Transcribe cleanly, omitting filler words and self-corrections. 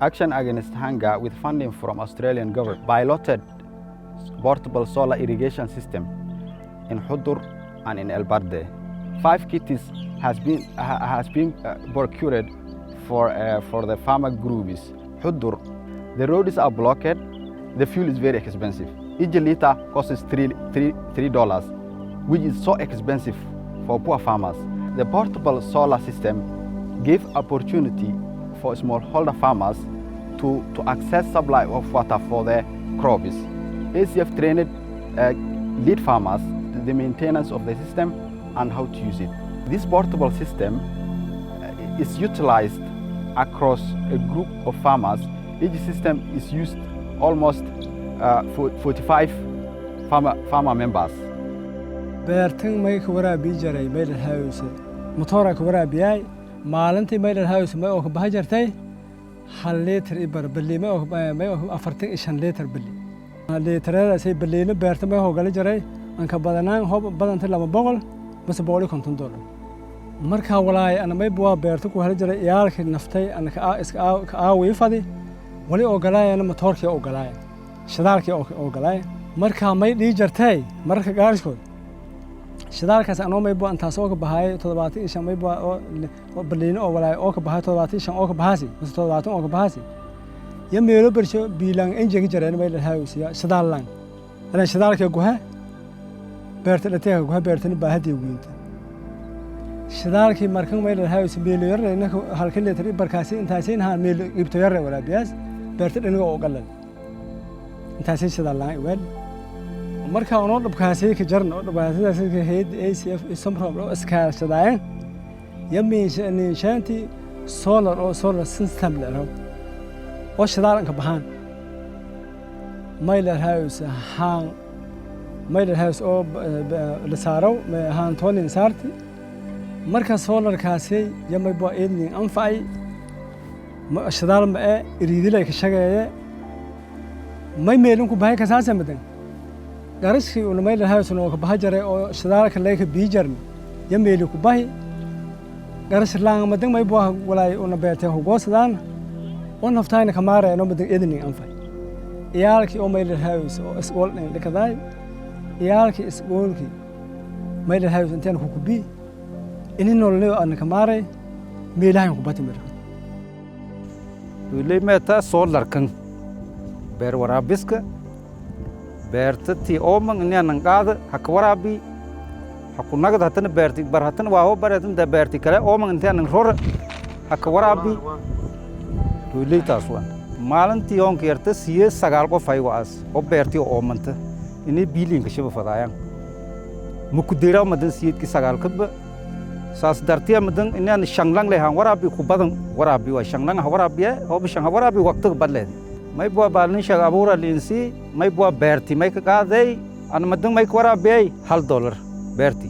Action against hunger with funding from Australian government piloted portable solar irrigation system in Hudur and in El Barde. 5 kits has been procured for the farmer groups. Hudur, the roads are blocked, the fuel is very expensive. Each liter costs $3, which is so expensive for poor farmers. The portable solar system gave opportunity for smallholder farmers to access supply of water for their crops. ACF trained lead farmers the maintenance of the system and how to use it. This portable system is utilized across a group of farmers. Each system is used almost 45 farmer members. beertan may ka waraabi jiray meel house motor ka waraabiyay maalintii meel house may oo ka baxa jirtay 1 litir ibar bali may oo 45 litir bali litirada say baliina beertan may hoogal jiray aan ka badanaan hoob badanta $200 bas $150 marka walaay ana may buu beertu ku hal jiray iyaalkii naftay ana ka aawi fadi wali oo galaayana motorkii oo galaay shidaalkii oo galaay marka may dhii jirtay marka gaarishkood shidaalkaas anoo may buu intaas oo ka bahay 75 may buu oo baliina oo walaay oo ka bahay 75 oo ka bahasi 70 oo ka bahasi ya meelo bersho biilan enjin jireen may la haawsiya shidaal lan ana shidaalka guha beerta dhateega guha beertani baahadii weynta shidaalkii markan may la haawsi meelo yar inaka halka litir barkaasi intaaseen ha meelo ibto yar wala biyaas beerta dhinaga oo galan intaaseen shidaal lan wal marka oo dhabkaasi ka jarno dhabkaasidaas ka heed ACF samro oo iskaashadayeen yamiin shanti solar system leh oo shidaal ka baxaan mailer house oo la saaro haan toonin saarti marka solar kaasi yamay baa eednin anfay shidaal ma iriidilay ka shaqeeye may meelin ku bahay ka saasamadan garashkii oo mailer house oo ka baxa jiray oo shidaalka leeka biijarni yameeli ku bahay garash laan madan may baa walaay oo beertay hogoosadaan oo naftayna ka maarayno madan eednin anfay iyaalkii oo mailer house oo isgool dhikaday iyaalkii isgoolkii mailer house intaan ku kubi inii nolol aan ka maaray meelahan ku batimir wili meta solar kan beer waraabiska beertati ooman inaan qaada hak waraabi haku nagad hatan beerti bar hatan waa oo bareetan da beerti kale ooman intaan ror hak waraabi wili taaswan maalintii on keerta siye 9 qof ay waas oo beerti oomanta inii biilinka shaba fadayaan muku deera madan siyadki 9 kaba saas dartiya madan inaan shanglang lehan waraabi ku badan waraabi waa shanglang waraabiya oo bishan waraabi waqtiga badleed may bua baalin shaq abuura liinsi may bua beerti may ka qaaday an madan may ka waraabiyay $1 beerti